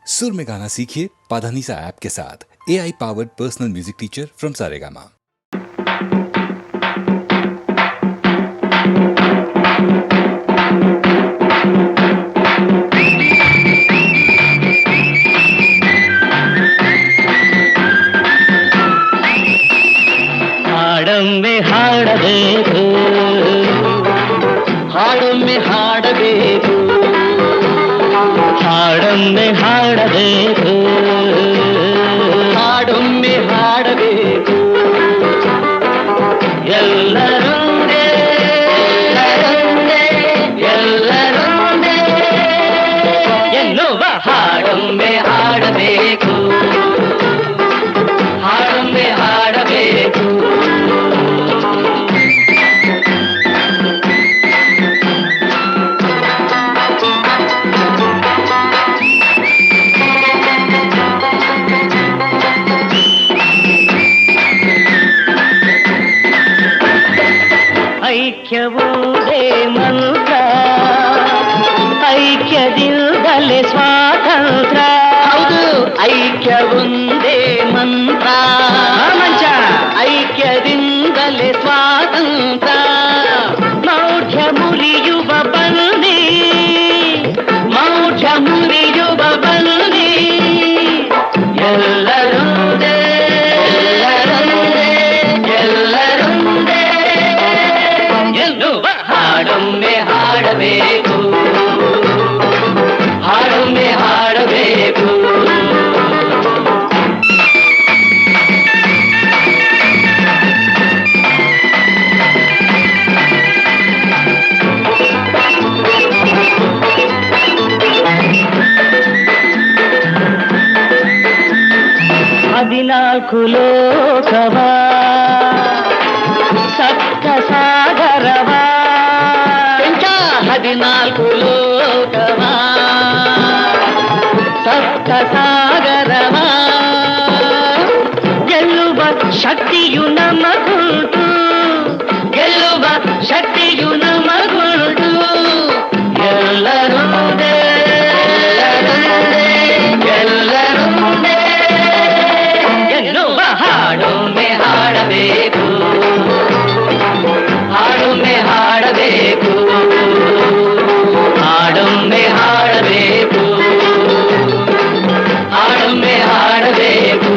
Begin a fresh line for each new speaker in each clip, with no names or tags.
सुर में गाना सीखिए पाधानीसा ऐप के साथ। AI powered personal music teacher from Saregama.
ಹಾಡೊಮ್ಮೆ ಹಾಡಬೇಕು, ಹಾಡೊಮ್ಮೆ ಹಾಡಬೇಕು, ಹಾಡೊಮ್ಮೆ ಹಾಡಬೇಕು, ಹಾಡೊಮ್ಮೆ ಹಾಡಬೇಕು. ಎಲ್ಲರೊಂದೇ ಎಲ್ಲರೊಂದೇ ಎಲ್ಲರೊಂದೇ ಎನ್ನುವ ಹಾಡೊಮ್ಮೆ ಹಾಡಬೇಕು, ಹಾಡೊಮ್ಮೆ ಹಾಡಬೇಕು. ಐಕ್ಯವೂದೇ ಮಂತ್ರ, ಐಕ್ಯದಿಂದಲೇ ಸ್ವಾತಂತ್ರ್ಯ. ಹೌದು, ಐಕ್ಯವೊಂದೇ ಮಂತ್ರ, ಮಂಚ ಐಕ್ಯದಿಂದಲೇ ಸ್ವಾತಂತ್ರ್ಯ. ಮೌಢ್ಯ ಮುರಿಯುವ ಬನ್ನಿ, ಮೌಢ್ಯ ಮುರಿಯುವ ಬನ್ನಿ. ಎಲ್ಲರೊಂದೇ ಎಲ್ಲರೊಂದೇ ಎಲ್ಲರೊಂದೇ ಎನ್ನುವ ಹಾಡೊಮ್ಮೆ ಹಾಡಬೇಕು, ಹಾಡೊಮ್ಮೆ ಹಾಡಬೇಕು. ಹದಿನಾಲ್ಕು ಲೋಕವ ಸಪ್ತ ಸಾಗರವ, ಹದಿನಾಲ್ಕು ಲೋಕವ ಸಪ್ತ ಸಾಗರವ ಗೆಲ್ಲುವ ಶಕ್ತಿಯು ನಮಗುಂಟು, ಗೆಲ್ಲುವ ಶಕ್ತಿಯು ನಮಗುಂಟು. ಎಲ್ಲರೊಂದೇ ಎಲ್ಲರೊಂದೇ ಎಲ್ಲರೊಂದೇ ಎನ್ನುವ ಹಾಡೊಮ್ಮೆ ಹಾಡಬೇಕು, ಹಾಡೊಮ್ಮೆ ಹಾಡಬೇಕು, ಹಾಡೊಮ್ಮೆ ಹಾಡಬೇಕು, ಹಾಡೊಮ್ಮೆ ಹಾಡಬೇಕು.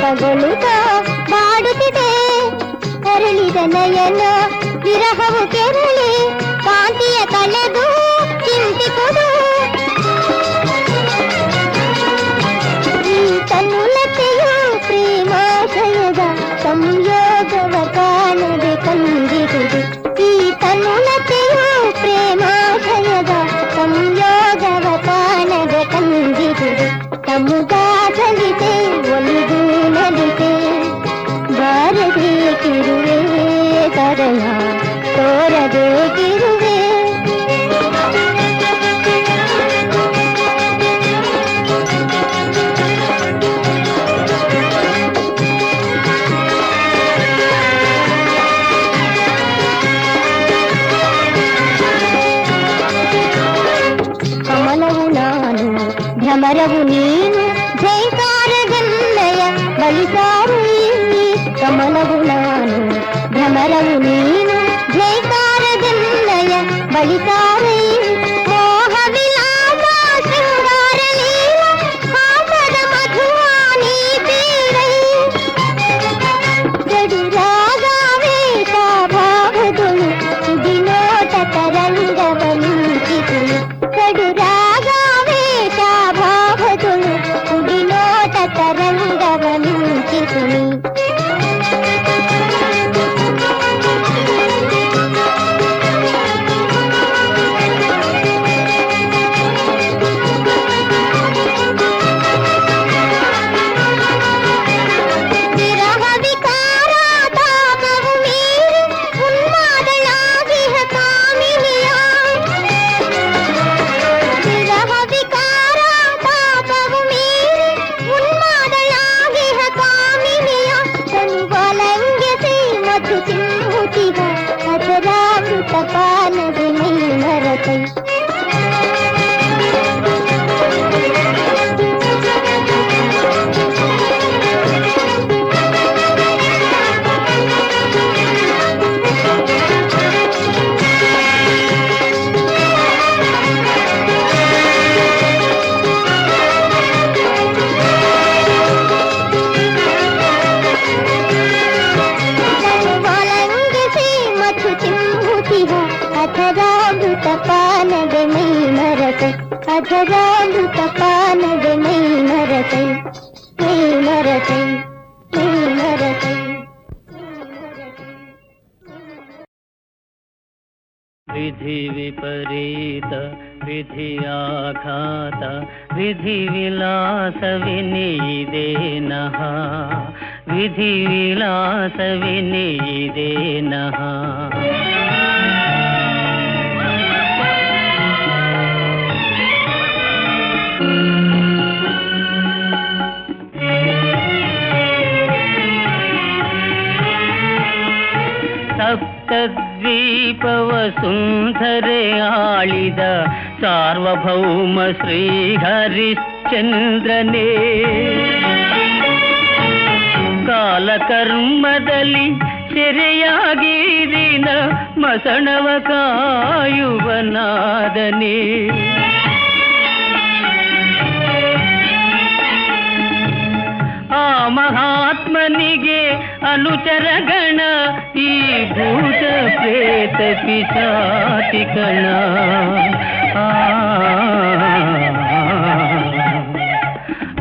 ವಿರಹಗೊಳುತ್ತಾ ಬಾಡುತ್ತಿದೆ. ಅರಳಿದ ನಯನ ವಿರಹವು ಕೆರಳಿ ಕಾಂತಿಯ ಕಳೆದು ಚಿಂತಿಸುವುದು. ಈ ತನ್ನುಲತೆಯು ಪ್ರೇಮಾಶಯದ ಸಂಯೋಗವ ಕಾಣದೆ ಕಂದಿರುವುದು. ಈ ತನ್ನುಲತೆಯು ಪ್ರೇಮಾಶಯದ ಸಂಯೋಗವ ಕಾಣದೆ ಕಂದಿರುವುದು. ಸಮುದಾಸಲಿದೆ ಒಲಿದು ನಲಿದೆ ಬಾರದೆ ಕಿರುವೆ ತರಣ ತೋರದೆ ಕಿರುವೆ. ಕಮಲವು ನಾನು ಭ್ರಮರವು ನೀನು ಜೈಕಾರಗನ್ನಯ ಬಲಿಸಾರು. ಕಮಲವು ನಾನು ಭ್ರಮರವು ನೀನು ಜೈಕಾರಗನ್ನಯ ಬಲಿಸಾರು. ಮೋಹ ವಿಲಾಸ ಶೃಂಗಾರ ಲೀಲ ಹಾಸದ ಮಧುವಾನಿ ಬೀರೈ. ಗಡಿ ರಾಗಾವೇಶ ಭಾವಗಳು ಸುದಿನೋಟ ತರಂಗವ ಮಿಂಚಿಸುಳು. ಗಡು ರಾಗಾವೇಶ ಭಾವಗಳು ಸುದಿನೋಟ ತರಂಗವ ಮಿಂಚಿಸುಳು. ವಿರಹ ವಿಕಾರ ತಾಪವು ಮೀರಿ ಉನ್ಮಾದಳಾಗಿಹ ಕಾಮಿನಿಯ. ವಿರಹ ವಿಕಾರ ತಾಪವು ಮೀರಿ ಉನ್ಮಾದಳಾಗಿಹ ಕಾಮಿನಿಯ. ತನುವಲಂಘ್ಯತೆ ಮಧು ಚಿಂಬುತಿಹ ಅಜರಾಮೃತ ಪಾನದೆ ಮೈ ಮರತೈ. ತನುವಲಂಘ್ಯತೆ ಮಧು ಚಿಂಬುತಿಹ ಅಜರಾಮೃತ ಪಾನದೆ ಮೈ ಮರತೈ. ಅಜರಾಮೃತ ಪಾನದೆ ಮೈ ಮರತೈ. ಮೈ ಮರತೈ ಮೈ ಮರತೈ.
ವಿಧಿ ವಿಪರೀತ ವಿಧಿಯಾಘಾತ ವಿಧಿ ವಿಲಾಸವಿನಿದೆ ನಃ. ವಿಧಿ ವಿಲಾಸವಿನಿದೆ ನಃ. ಸಪ್ತದ್ವೀಪವಸುಂಧರೆ ಆಳಿದ ಸಾರ್ವಭೌಮ ಶ್ರೀ ಹರಿಶ್ಚಂದ್ರನೇ. ಕಾಲಕರ್ಮದಲ್ಲಿ ಸೆರೆಯಾಗಿರಿನ ಮಸಣವ ಕಾಯುವನಾದನೇ. ಆ ಮಹಾತ್ಮನಿಗೆ ಅನುಚರಗಣ ಈ ಭೂತ ಪ್ರೇತ ಪಿಶಾಚಿಗಣ.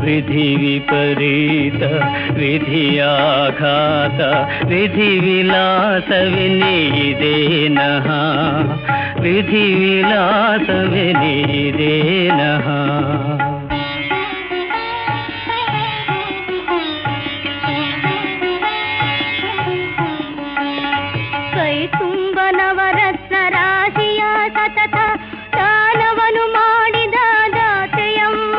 ವಿಧಿ ವಿಪರೀತ ವಿಧಿಯಾಘಾತ ವಿಧಿ ವಿಲಾಸವಿನಿದೆ ನಃ. ವಿಧಿ ವಿಲಾಸವಿನಿದೆ ನಃ.
ಕೈ ತುಂಬ ನವರತ್ನ ರಾಶಿಯ ಸತತ ದಾನವನು ಮಾಡಿದ ದಾತೆಯಮ್ಮ.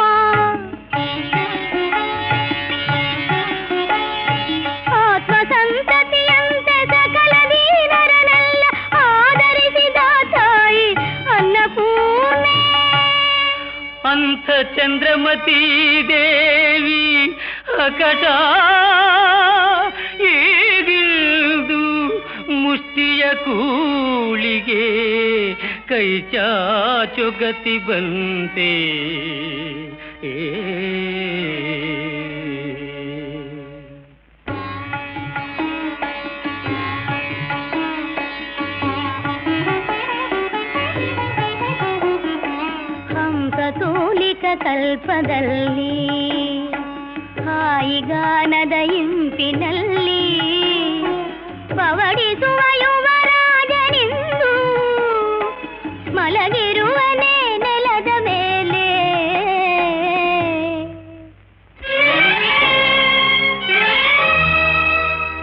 ಆತ್ಮ ಸಂತತಿಯಂತೆ ಸಕಲ ದೀನರನ್ನೆಲ್ಲ ಆದರಿಸಿದ ತಾಯಿ ಅನ್ನಪೂರ್ಣೆ.
ಅಂಥ ಚಂದ್ರಮತಿ ದೇವಿ ಅಕಟ ಈಗಿಲ್ದು ಮುಷ್ಟಿಯ ಕೂಳಿಗೆ ಕೈ ಚಾಚುಗತಿ ಬಂತೆ.
ಮನದಲ್ಲಿ ಹಾಯಿಗಾನದ ಇಂಪಿನಲ್ಲಿ ಪವಡಿಸುವ ಯುವರಾಜನಿಂದು ಮಲಗಿರುವನೇ ನೆಲದ ಮೇಲೆ.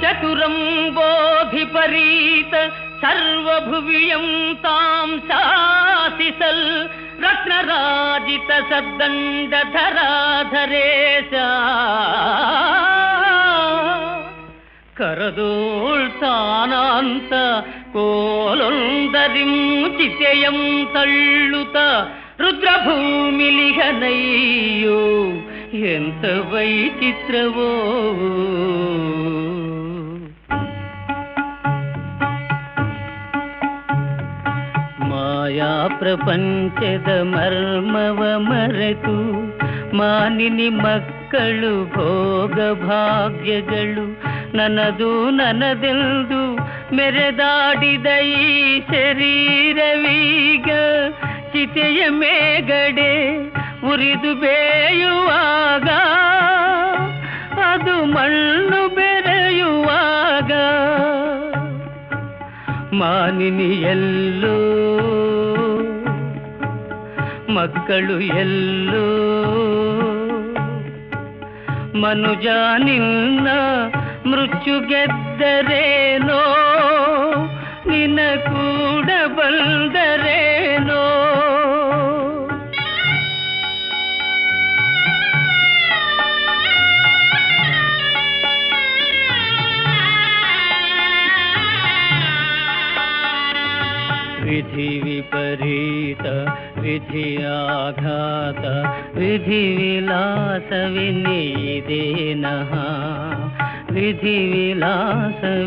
ಚತುರಂ ಬೋಧಿಪರೀತ ಸರ್ವಭುವಿಯಂ ತಾಂ ಶಾಸಿಸಲ್ ರತ್ನರಾಜಿತ ಸದ್ದಂಡಧರಾಧರೇಶ ಕರದೋಳ್ತಾನಾಂತ ಕೋಲೊಂದರಿಂ ಚಿತೆಯಂ ತಳ್ಳುತ ರುದ್ರಭೂಮಿಲಿಹನಯ್ಯೋ ಎಂತ ವೈಚಿತ್ರವೋ. ಮಾಯಾ ಪ್ರಪಂಚದ ಮರ್ಮವ ಮರೆತು ಮಾನಿನಿ ಮಕ್ಕಳು ಭೋಗ ಭಾಗ್ಯಗಳು ನನ್ನದು ನನ್ನದೆಂದು ಮೆರೆದಾಡಿದ ಈ ಶರೀರವೀಗ ಚಿತೆಯ ಮೇಗಡೆ ಉರಿದು ಬೇಯುವಾಗ ಅದು ಮಣ್ಣು ಬೆರೆಯುವಾಗ ಮಾನಿನಿ ಎಲ್ಲೋ ಮಕ್ಕಳು ಎಲ್ಲೋ ಮನುಜ ನಿನ್ನ ಮೃತ್ಯು ಗೆದ್ದರೇನೋ ನಿನ್ನ ಕೂಡ ಬಂದರೇನೋ. ವಿಧಿ ವಿಪರೀತ ವಿಧಿಯಾಘಾತ ವಿಧಿ ವಿಲಾಸವಿನೀದೇನಃ ವಿಧಿ ವಿಲಾಸವಿನೀದೇನಃ.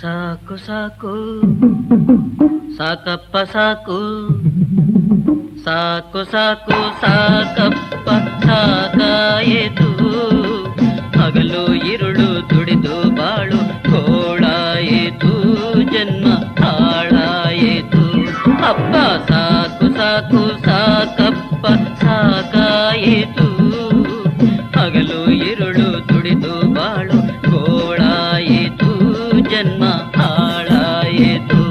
ಸಾಕು ಸಾಕು ಸಾಕಪ್ಪ ಸಾಕು ಸಾಕು ಸಾಕು ಸಾಕಪ್ಪ ಸಾಕಾಯಿತು. ಹಗಲು ಇರುಳು ದುಡಿದು ಬಾಳು ಗೋಳಾಯಿತು, ಜನ್ಮ ಹಾಳಾಯಿತು. ಅಪ್ಪ ಸಾಕು ಸಾಕು ಸಾಕಪ್ಪ ಸಾಕಾಯಿತು. ಹಗಲು ಇರುಳು ದುಡಿದು ಬಾಳು ಗೋಳಾಯಿತು, ಜನ್ಮ ಹಾಳಾಯಿತು.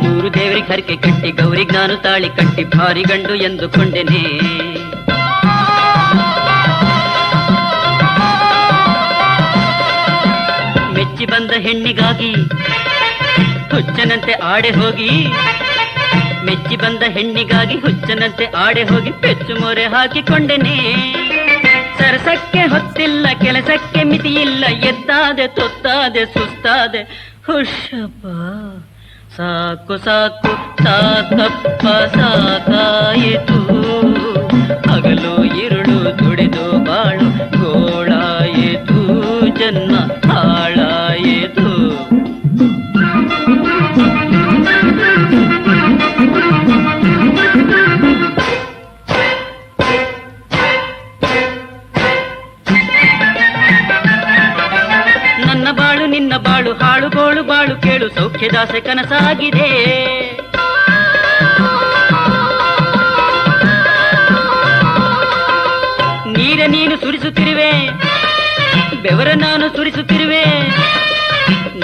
ನೂರು ದೇವರಿಗೆ ಹರಕೆ ಕಟ್ಟಿ ಗೌರಿಗೆ ನಾನು ತಾಳಿ ಕಟ್ಟಿ ಭಾರಿ ಗಂಡು ಎಂದುಕೊಂಡೆನೆ. ಮೆಚ್ಚಿ ಬಂದ ಹೆಣ್ಣಿಗಾಗಿ ಹುಚ್ಚನಂತೆ ಆಡೆ ಹೋಗಿ, ಮೆಚ್ಚಿ ಬಂದ ಹೆಣ್ಣಿಗಾಗಿ ಹುಚ್ಚನಂತೆ ಆಡೆ ಹೋಗಿ ಪೆಚ್ಚು ಮೊರೆ ಹಾಕಿಕೊಂಡೆನೆ. ಸರಸಕ್ಕೆ ಹೊತ್ತಿಲ್ಲ, ಕೆಲಸಕ್ಕೆ ಮಿತಿಯಿಲ್ಲ, ಎದ್ದಾದೆ ತೊತ್ತಾದೆ ಸುಸ್ತಾದೆ. ಹುಷಪ್ಪ ಸಾಕು ಸಾಕು ಸಾಕಪ್ಪ ಸಾಕಾಯಿತು. ಹಗಲು ಇರುಳು ದುಡಿದು ಬಾಳು ಗೋಳಾಯಿತು, ಜನ್ಮ ಹಾಳಾಯಿತು. ನನ್ನ ಬಾಳು ನಿನ್ನ ಬಾಳು ಹಾಳುಗೋಳು ಬಾಳು ಕೇಳು, ಸೌಖ್ಯದಾಸೆ ಕನಸಾಗಿದೆ. ನೀರ ನೀನು ಸುರಿಸುತ್ತಿರುವೆ, ಬೆವರ ನಾನು ಸುರಿಸುತ್ತಿರುವೆ.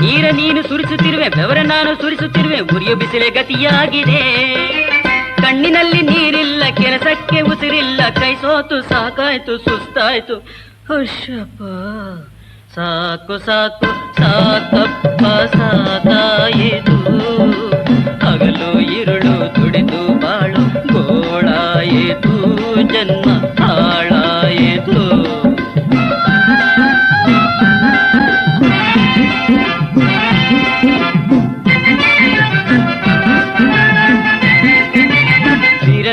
ನೀರ ನೀನು ಸುರಿಸುತ್ತಿರುವೆ, ಬೆವರ ನಾನು ಸುರಿಸುತ್ತಿರುವೆ. ಉರಿಯ ಬಿಸಿಲೆ ಗತಿಯಾಗಿದೆ. ಕಣ್ಣಿನಲ್ಲಿ ನೀರಿಲ್ಲ, ಕೆಲಸಕ್ಕೆ ಉಸಿರಿಲ್ಲ, ಕೈ ಸೋತು ಸಾಕಾಯ್ತು ಸುಸ್ತಾಯ್ತು. ಹುಷಪ್ಪ ಸಾಕು ಸಾಕು ಸಾಕಪ್ಪ ಸಾಕಾಯಿತು. ಹಗಲು ಇರುಳು ದುಡಿದು ಬಾಳು ಗೋಳಾಯಿತು, ಜನ್ಮ ಹಾಳಾಯಿತು.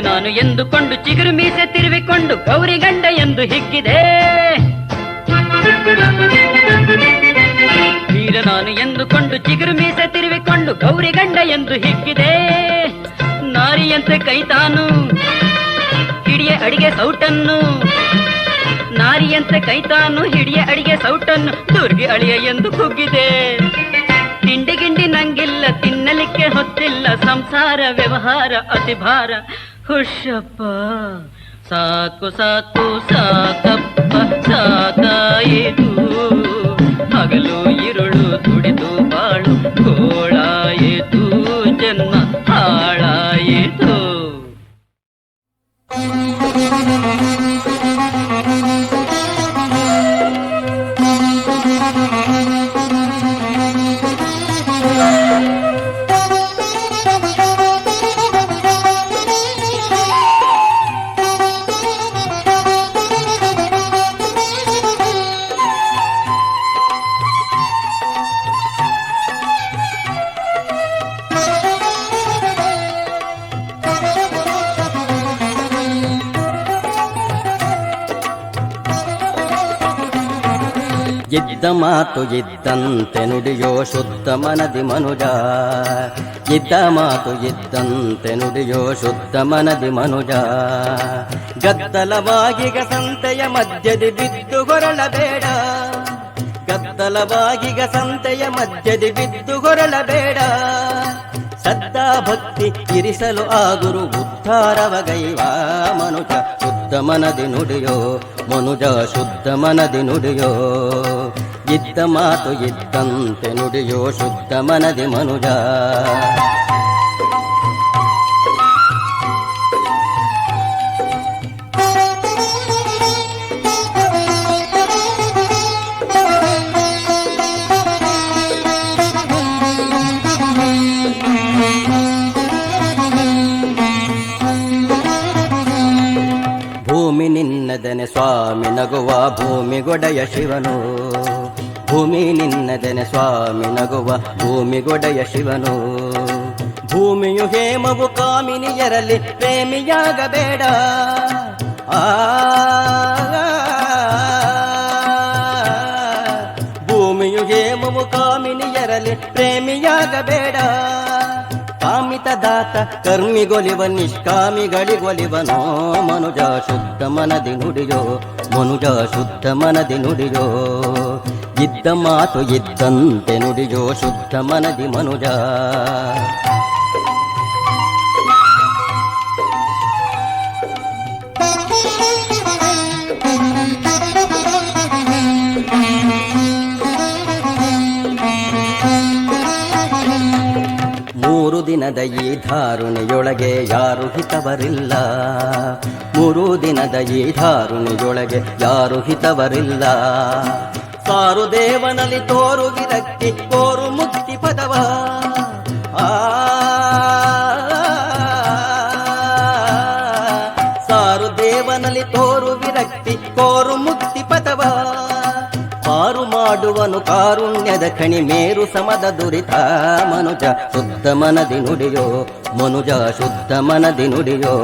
ನಾನು ಎಂದುಕೊಂಡು ಚಿಗುರು ಮೀಸೆ ತಿರುವಿಕೊಂಡು ಗೌರಿ ಗಂಡ ಎಂದು ಹಿಗ್ಗಿದೆ. ವೀರ ನಾನು ಎಂದುಕೊಂಡು ಚಿಗುರು ಮೀಸೆ ತಿರುವಿಕೊಂಡು ಗೌರಿ ಗಂಡ ಎಂದು ಹಿಗ್ಗಿದೆ. ನಾರಿಯಂತೆ ಕೈತಾನು ಹಿಡಿಯ ಅಡಿಗೆ ಸೌಟನ್ನು, ನಾರಿಯಂತೆ ಕೈತಾನು ಹಿಡಿಯ ಅಡಿಗೆ ಸೌಟನ್ನು ದುರ್ಗಿ ಅಳಿಯ ಎಂದು ಕುಗ್ಗಿದೆ. ತಿಂಡಿ ಗಿಂಡಿ ನಂಗಿಲ್ಲ, ತಿನ್ನಲಿಕ್ಕೆ ಹೊತ್ತಿಲ್ಲ, ಸಂಸಾರ ವ್ಯವಹಾರ ಅತಿ ಭಾರ. ಹುಷಪ್ಪ ಸಾಕು ಸಾಕು ಸಾಕಪ್ಪ ಸಾಕಾಯಿತು, ಹಗಲು ಇರುಳು ದುಡಿದು ಬಾಳು ಗೋಳಾಯಿತು, ಜನ್ಮ ಹಾಳಾಯಿತು.
ಇದ್ದ ಮಾತು ಇದ್ದಂತೆ ನುಡಿಯೋ ಶುದ್ಧ ಮನದಿ ಮನುಜ, ಇದ್ದ ಮಾತು ಇದ್ದಂತೆ ನುಡಿಯೋ ಶುದ್ಧ ಮನದಿ ಮನುಜ. ಗದ್ದಲವಾಗಿಗ ಸಂತೆಯ ಮಧ್ಯದಿ ಬಿದ್ದು ಹೊರಳಬೇಡ, ಗದ್ದಲವಾಗಿಗ ಸಂತೆಯ ಮಧ್ಯದಿ ಬಿದ್ದು ಹೊರಳಬೇಡ. ಶ್ರದ್ಧಾ ಭಕ್ತಿ ಇರಿಸಲು ಆಗುರು ಉದ್ಧಾರವಗೈವ ಮನುಜ, ಶುದ್ಧ ಮನದಿ ನುಡಿಯೋ ಮನುಜ, ಶುದ್ಧ ಮನದಿ ನುಡಿಯೋ. ಇದ್ದ ಮಾತು ಇದ್ದಂತೆ ನುಡಿಯೋ ಶುದ್ಧ ಮನದಿ ಮನುಜ. ಭೂಮಿ ನಿನ್ನದನೆ ಸ್ವಾಮಿ ನಗುವ ಭೂಮಿಗೊಡೆಯ ಶಿವನು, ಭೂಮಿ ನಿನ್ನದನೆ ಸ್ವಾಮಿ ನಗುವ ಭೂಮಿಗೊಡೆಯ ಶಿವನು. ಭೂಮಿಯು ಹೇಮವು ಕಾಮಿನಿಯರಲ್ಲಿ ಪ್ರೇಮಿಯಾಗಬೇಡ, ಭೂಮಿಯು ಹೇಮವು ಕಾಮಿನಿಯರಲ್ಲಿ ಪ್ರೇಮಿಯಾಗಬೇಡ. ಕಾಮಿತ ದಾತ ಕರ್ಮಿಗೊಲಿವ ನಿಷ್ಕಾಮಿಗಳಿಗೊಲಿವನೋ ಮನುಜ, ಶುದ್ಧ ಮನದಿ ನುಡಿಯೋ ಮನುಜ, ಶುದ್ಧ ಮನದಿ ನುಡಿಯೋ. ಇದ್ದ ಮಾತು ಇದ್ದಂತೆ ನುಡಿಯೋ ಶುದ್ಧ ಮನದಿ ಮನುಜ. ಮೂರು ದಿನದ ಈ ಧಾರುಣಿಯೊಳಗೆ ಯಾರು ಹಿತವರಿಲ್ಲ, ಮೂರು ದಿನದ ಈ ಧಾರುಣಿಯೊಳಗೆ ಯಾರು ಹಿತವರಿಲ್ಲ. ಸಾರು ದೇವನಲ್ಲಿ ತೋರು ವಿರಕ್ತಿ ಕೋರು ಮುಕ್ತಿ ಪದವ, ಸಾರು ದೇವನಲ್ಲಿ ತೋರು ವಿರಕ್ತಿ ಕೋರು ಮುಕ್ತಿ ಪದವ. ಪಾರು ಮಾಡುವನು ಕಾರುಣ್ಯದ ಖಣಿ ಮೇರು ಸಮದ ದುರಿತ ಮನುಜ, ಶುದ್ಧ ಮನದಿ ನುಡಿಯೋ ಮನುಜ, ಶುದ್ಧ ಮನದಿ ನುಡಿಯೋ.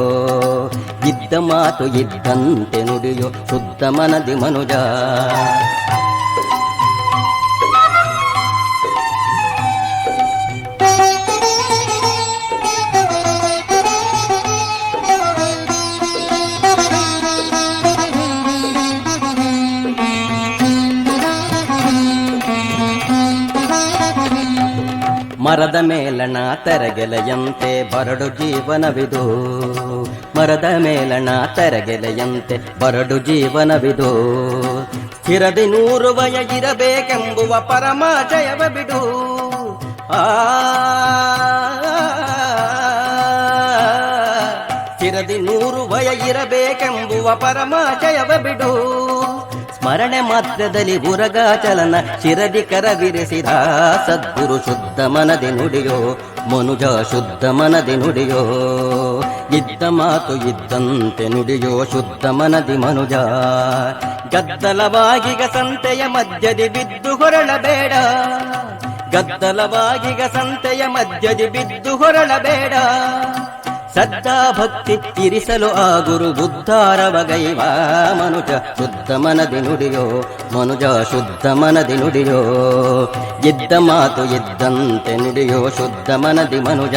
ಇದ್ದ ಮಾತು ಇದ್ದಂತೆ ನುಡಿಯೋ ಶುದ್ಧ ಮನದಿ ಮನುಜ. ಮರದ ಮೇಲಣ ತರಗೆಲೆಯಂತೆ ಬರಡು ಜೀವನವಿದು, ಮರದ ಮೇಲಣ ತರಗೆಲೆಯಂತೆ ಬರಡು ಜೀವನವಿದು. ಸ್ಥಿರದಿ 100 ವಯ ಇರಬೇಕೆಂಬುವ ಪರಮಾಶಯವ ಬಿಡು, ಸ್ಥಿರದಿ 100 ವಯ ಇರಬೇಕೆಂಬುವ ಪರಮಾಶಯವ ಬಿಡು. ಸ್ಮರಣೆ ಮಾತ್ರದಲ್ಲಿ ಉರಗಾಚಲನ ಶಿರದಿ ಕರವಿರಿಸಿದ ಸದ್ಗುರು ಶುದ್ಧ ಮನದಿ ನುಡಿಯೋ ಮನುಜ, ಶುದ್ಧ ಮನದಿ ನುಡಿಯೋ. ಇದ್ದ ಮಾತು ಇದ್ದಂತೆ ನುಡಿಯೋ ಶುದ್ಧ ಮನದಿ ಮನುಜ. ಗದ್ದಲವಾಗಿಗ ಸಂತೆಯ ಮಧ್ಯದಿ ಬಿದ್ದು ಹೊರಳಬೇಡ, ಗದ್ದಲವಾಗಿಗ ಸಂತೆಯ ಮಧ್ಯದಿ ಬಿದ್ದು ಹೊರಳಬೇಡ. ಶ್ರದ್ಧಾ ಭಕ್ತಿ ಇರಿಸಲು ಆ ಗುರು ಬುದ್ಧಾರವಗೈವ ಮನುಜ ಶುದ್ಧ ಮನದಿ ನುಡಿಯೋ ಮನುಜ ಶುದ್ಧ ಮನದಿ ನುಡಿಯೋ ಇದ್ದ ಮಾತು ಇದ್ದಂತೆ ನುಡಿಯೋ ಶುದ್ಧ ಮನದಿ ಮನುಜ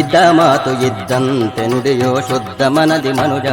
ಇದ್ದ ಮಾತು ಇದ್ದಂತೆ ನುಡಿಯೋ ಶುದ್ಧ ಮನದಿ ಮನುಜ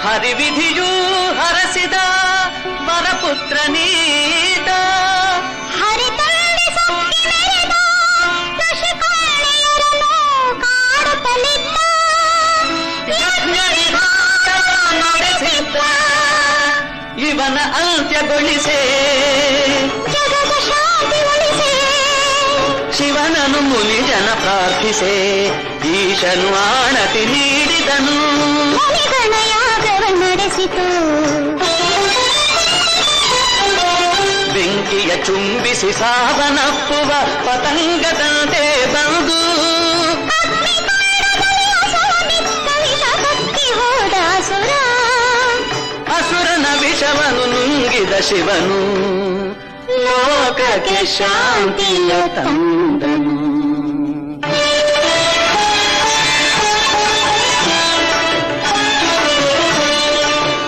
ಹರಿವಿಧಿಯೂ ಹರಸಿದ ವರಪುತ್ರ ನೀತ ಇವನ ಅಂತ್ಯಗೊಳಿಸೆ ಶಿವನನು ಮುನಿ ಜನ ಪ್ರಾರ್ಥಿಸೆ ಈಶನು ಆಣತಿ ನೀಡಿದನು
ನಡೆಸಿತು
ಬೆಂಕಿಯ ಚುಂಬಿಸಿ ಸಾವನಪ್ಪುವ ಪತಂಗದಂತೆ ಬಂದು ಅಸುರನ ವಿಷವನು ನುಂಗಿದ ಶಿವನು ಲೋಕಕ್ಕೆ ಶಾಂತಿಯ ತಂದನು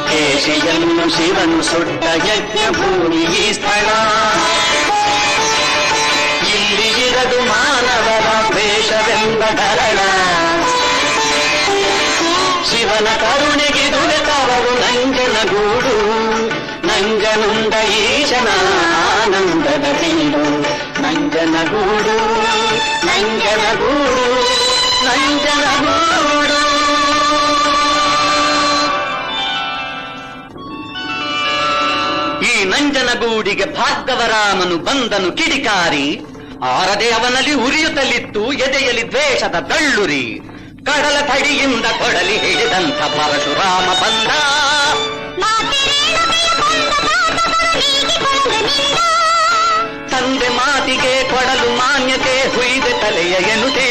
ಕೇಶಿಯನ್ನು ಶಿವನು ಸುಟ್ಟ ಯಜ್ಞ ಭೂಮಿ ಈ ಸ್ಥಳ ಇಲ್ಲಿ ಇರದು ಮಾನವರ ದ್ವೇಷವೆಂಬ ಧರಣ ಶಿವನ ಕರುಣೆಗೆ ದುರೆತವರು ನಂಜನಗೂಡು ನಂಜನುಂಡ ಈಶನ ಆನಂದದ ಬೀಡು ನಂಜನಗೂಡು ನಂಜನಗೂಡು ನಂಜನಗೂಡು. ಈ ನಂಜನಗೂಡಿಗೆ ಭಾರ್ಗವರಾಮನು ಬಂದನು ಕಿಡಿಕಾರಿ ಆರದೆ ಅವನಲ್ಲಿ ಉರಿಯುತ್ತಲಿತ್ತು ಎದೆಯಲ್ಲಿ ದ್ವೇಷದ ದಳ್ಳುರಿ ಕಡಲ ತಡಿಯಿಂದ ಕೊಡಲಿ ಹಿಡಿದಂಥ ಪರಶುರಾಮ ಬಂದ ತಂದೆ ಮಾತಿಗೆ ಕೊಡಲು ಮಾನ್ಯತೆ ಹುಯ್ದೆ ತಲೆಯ ಎನುತೆ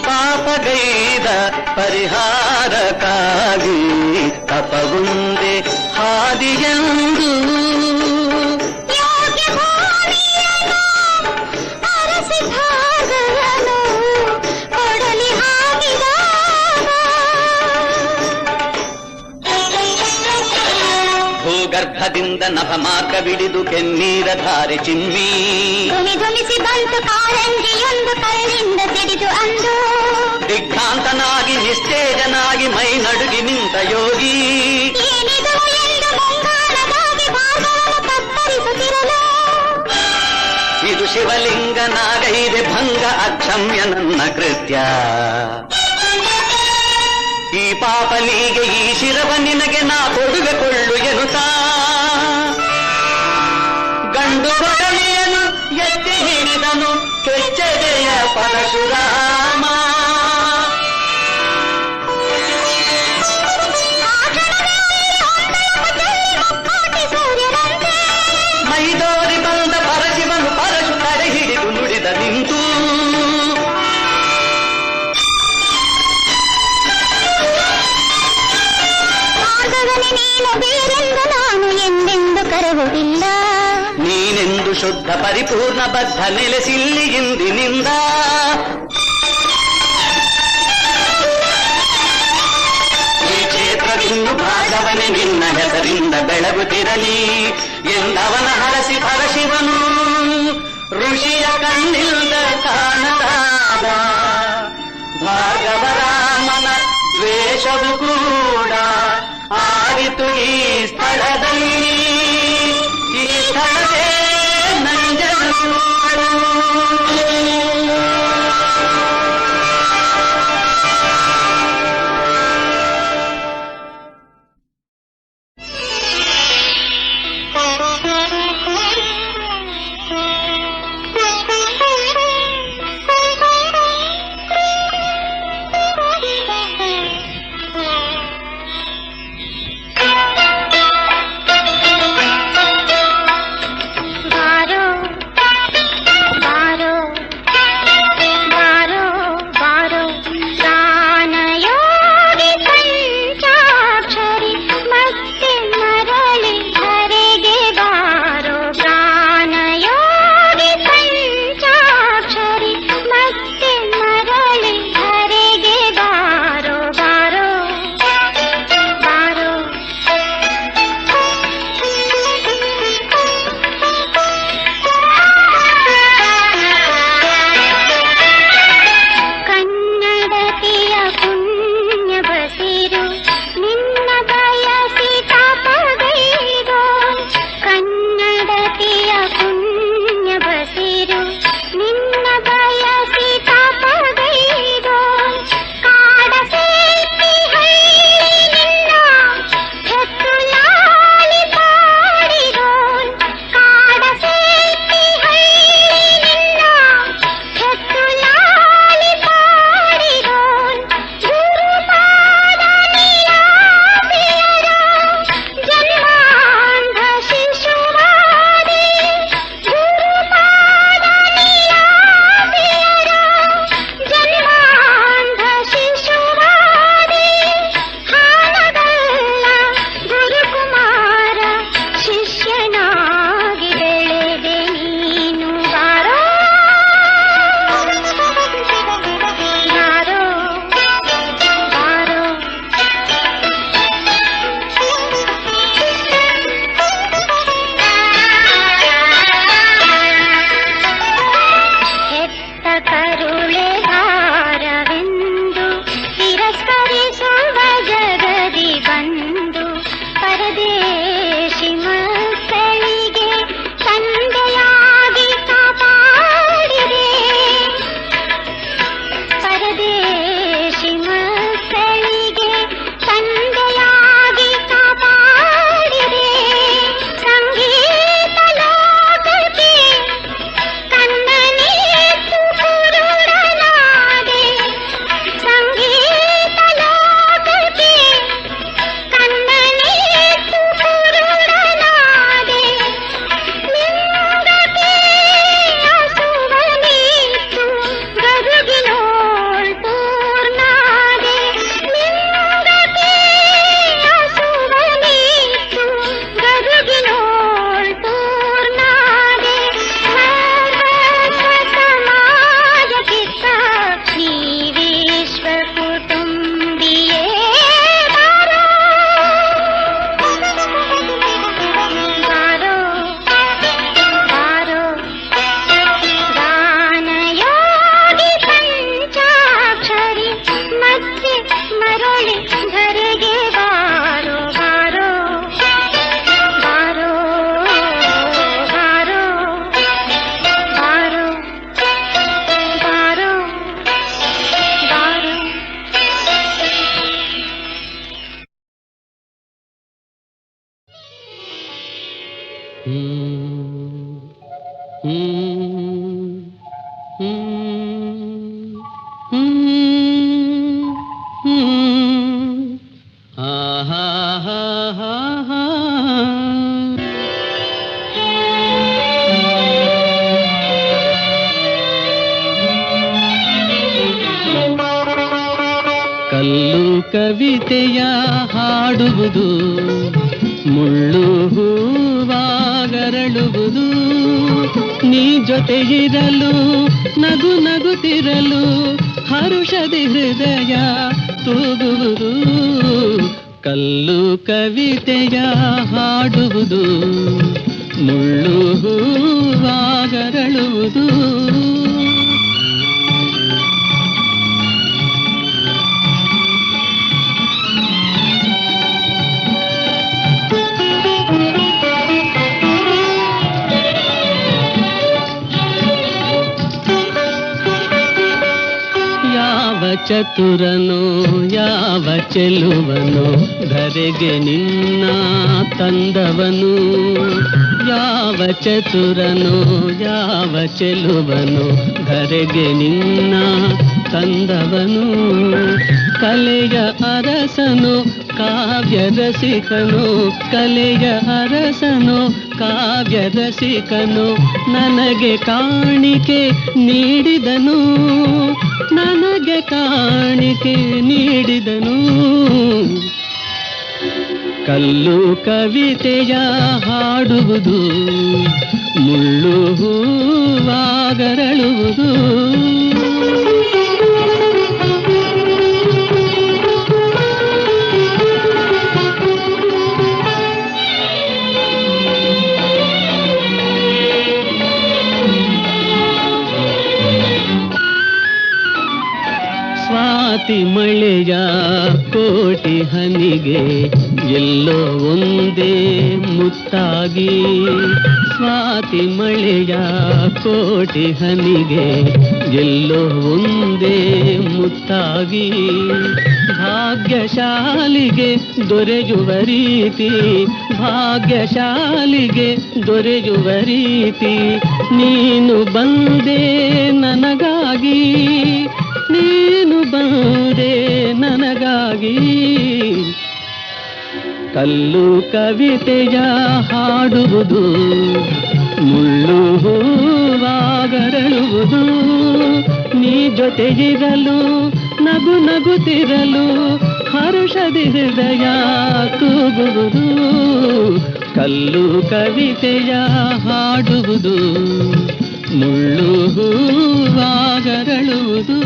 ಪಾಪಗೈದ ಪರಿಹಾರಕ್ಕಾಗಿ ತಪಗುಂದೆ ಹಾದಿಯಂದು ಭೂಗರ್ಭದಿಂದ ನಭಮಾರ್ಗ ಬಿಡಿದು ಕೆನ್ನೀರ ಧಾರೆ ಚಿಮ್ಮಿ
ಧ್ವನಿಸಿ ಬಂತು ಕಾರಂಜಿಯೊಂದು ಕಲ್ಲಿಂದ ಸಿಡಿದು ಅಂದು
ದಿಗ್ಭ್ರಾಂತನಾಗಿ ನಿಸ್ತೇಜನಾಗಿ ಮೈ ನಡುಗಿ ನಿಂತ ಯೋಗಿ ಇದು ಶಿವಲಿಂಗನಾಗೈದೆ ಭಂಗ ಅಕ್ಷಮ್ಯ ನನ್ನ ಕೃತ್ಯ ಈ ಪಾಪನಿಗೆ ಈ ಶಿರವ ನಿನಗೆ ನಾ ಕೊಡುವೆ ಕೊಳ್ಳು ಎನ್ನುತ್ತಾ ಗಂಡು ಕೊಡಲಿಯನು ಎತ್ತಿ ಹಿಡಿದನು ಕೆಚ್ಚೆದೆಯ
ಪರಶುರಾಮ. ಮೈದೋರಿ ಬಂದ ಪರಶಿವನು ಪರಶು ತಡೆ ಹಿಡಿದು ನುಡಿದ ನಿಂತು.
ನೀನು ಬೇರೆಂದು ನಾನು ಎಂದೆಂದು ಕರೆಯುವುದಿಲ್ಲ.
ನೀನೆಂದು ಶುದ್ಧ ಪರಿಪೂರ್ಣ ಬದ್ಧ ನೆಲೆಸಿಲ್ಲಿ ಇಂದಿನಿಂದ. ಈ ಕ್ಷೇತ್ರದಿನ್ನು ಭಾಗವನೆ ನಿನ್ನ ಹೆಸರಿಂದ ಬೆಳಗುತ್ತಿರಲಿ ಎಂದವನ ಹರಸಿ ಪರಶಿವನು ಋಷಿಯ ಕಣ್ಣಿಲ್ದ ಕಾಣದಾದ ಭಾಗವರಾಮನ ದ್ವೇಷವು ಕೂಡ ಆರಿತು ಈ ಸ್ಥಳದಲ್ಲಿ. ಈ ಸ್ಥಳವೇ ನಂಜನಗೂಡು.
ಬಾರೋ ಬಾರೋ
ಕಲ್ಲು ಕವಿತೆಯ ಹಾಡುವುದು, ಮುಳ್ಳು ಹೂವಾಗರಳುವುದು. ನೀ ಜೊತೆ ಇರಲು ನಗು ನಗುತ್ತಿರಲು ಹರುಷದಿ ಹೃದಯ ತೂಗುವುದು. ಕಲ್ಲು ಕವಿತೆಯ ಹಾಡುವುದು, ಮುಳ್ಳು ಹೂವಾಗರಳುವುದು. ಚತುರನೋ ಯಾವ ಚೆಲುವನೋ ಧರೆಗೆ ನಿನ್ನ ತಂದವನು. ಯಾವ ಚತುರನೋ ಯಾವ ಚೆಲುವನೋ ಧರೆಗೆ ನಿನ್ನ ತಂದವನು. ಕಲೆಯ ಅರಸನು ಕಾವ್ಯ ರಸಿಕನು, ಕಲೆಯ ಅರಸನು ಕಾವ್ಯ ರಸಿಕನು. ನನಗೆ ಕಾಣಿಕೆ ನೀಡಿದನು, ನನಗೆ ಕಾಣಿಕೆ ನೀಡಿದನು. ಕಲ್ಲು ಕವಿತೆಯ ಹಾಡುವುದು, ಮುಳ್ಳು ಹೂವಾಗರಳುವುದು. ಸ್ವಾತಿ ಮಳೆಯ ಕೋಟಿ ಹನಿಗೆ ಎಲ್ಲೋ ಒಂದೇ ಮುತ್ತಾಗಿ. ಸ್ವಾತಿ ಮಳೆಯ ಕೋಟಿ ಹನಿಗೆ ಎಲ್ಲೋ ಒಂದೇ ಮುತ್ತಾಗಿ. ಭಾಗ್ಯಶಾಲಿಗೆ ದೊರೆಯುವ ರೀತಿ, ಭಾಗ್ಯಶಾಲಿಗೆ ದೊರೆಯುವ ರೀತಿ. ನೀನು ಬಂದೆ ನನಗಾಗಿ, ನೀನು ಬಂದೆ ನನಗಾಗಿ. ಕಲ್ಲು ಕವಿತೆಯ ಹಾಡುವುದು, ಮುಳ್ಳು ಹೂವಾಗರಳುವುದು. ನೀ ಜೊತೆಗಿರಲು ನಗು ನಗುತ್ತಿರಲು ಹರುಷದಿ ಹೃದಯ ತೂಗುವುದು. ಕಲ್ಲು ಕವಿತೆಯ ಹಾಡುವುದು, ಮುಳ್ಳು ಹೂವಾಗರಳುವುದು.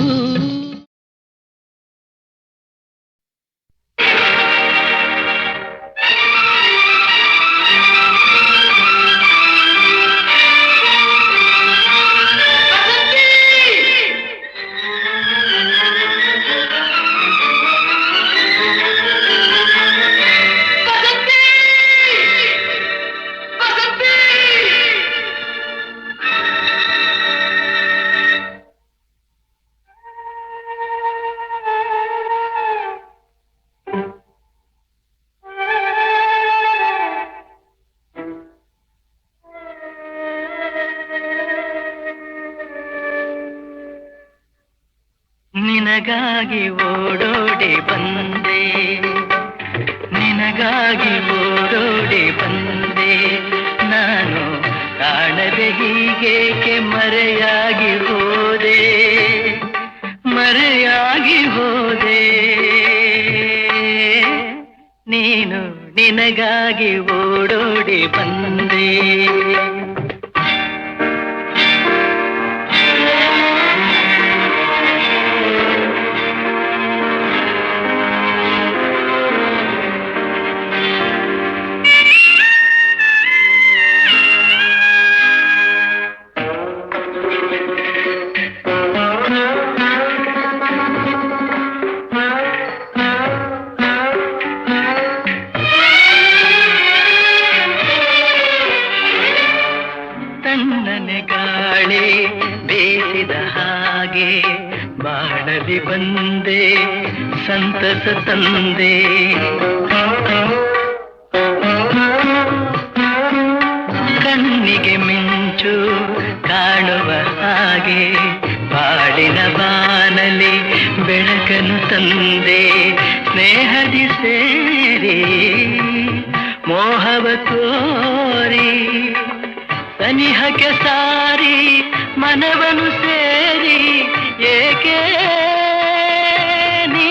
ನಿನಗಾಗಿ ಓಡೋಡಿ ಬಂದೆ, ನಿನಗಾಗಿ ಓಡೋಡಿ ಬಂದೆ. ನಾನು ಕಾಣದೆ ಹೀಗೇಕೆ ಮರೆಯಾಗಿ ಹೋದೆ, ಮರೆಯಾಗಿ ಹೋದೆ. ನೀನು ನಿನಗಾಗಿ ಓಡೋಡಿ ಬಂದೆ. ಬಾಳಲಿ ಬಂದೆ ಸಂತಸ ತಂದೆ. ಕಣ್ಣಿಗೆ ಮಿಂಚು ಕಾಣುವ ಹಾಗೆ ಬಾಳಿನ ಬಾನಲಿ ಬೆಳಕನ್ನು ತಂದೆ. ಸ್ನೇಹದಿ ಸೇರಿ ಮೋಹವ ತೋರಿ ಸನಿಹಕ್ಕೆ ಸಾರಿ ಮನವನು ಸೇರಿ ಏಕೆ ನೀ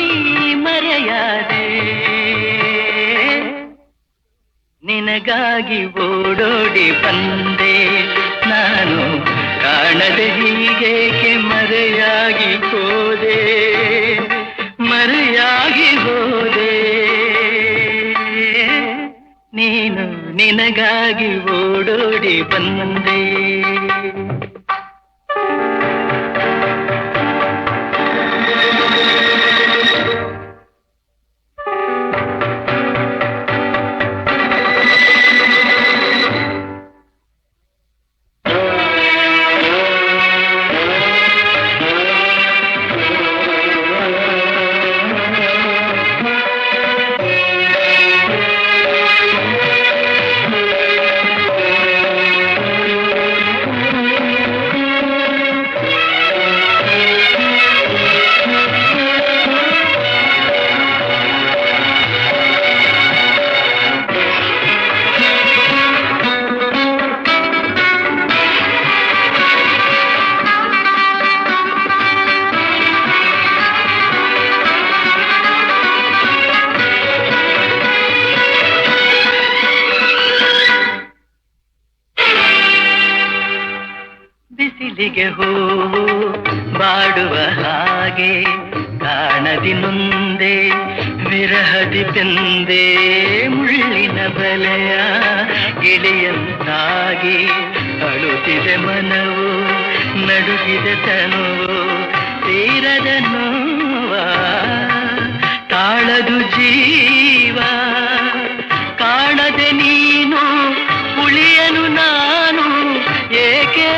ನಿನಗಾಗಿ ಓಡೋಡಿ ಬಂದೆ ನಾನು ಕಾಣದೆ ಹೀಗೇಕೆ ಮರೆಯಾಗಿ ಹೋದೆ ಮರೆಯಾಗಿ ಹೋದೆ ನೀನು ನಿನಗಾಗಿ ಓಡೋಡಿ ಬಂದೆ ಬಿಸಿಲಿಗೆ ಹೂವು ಬಾಡುವ ಹಾಗೆ ಕಾಣದಿ ನೊಂದೆ ವಿರಹದಿ ಬೆಂದೆ ಮುಳ್ಳಿನ ಬಲೆಯ ಗಿಳಿಯಂತಾಗಿ ಅಳುತ್ತಿದೆ ಮನವು ನಡುಗಿದೆ ತನುವು ತೀರದ ನೋವ ತಾಳದು ಜೀವ ಕಾಣದೆ ನೀನು ಉಳಿಯನು ನಾನು ಏಕೆ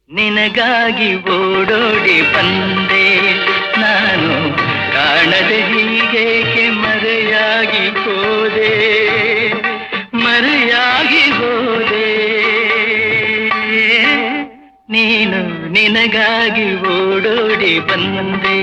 ನಿನಗಾಗಿ ಓಡೋಡಿ ಬಂದೆ ನಾನು ಕಾಣದೆ ಹೀಗೇಕೆ ಮರೆಯಾಗಿ ಹೋದೆ ಮರೆಯಾಗಿ ಹೋದೆ ನೀನು ನಿನಗಾಗಿ ಓಡೋಡಿ ಬಂದೆ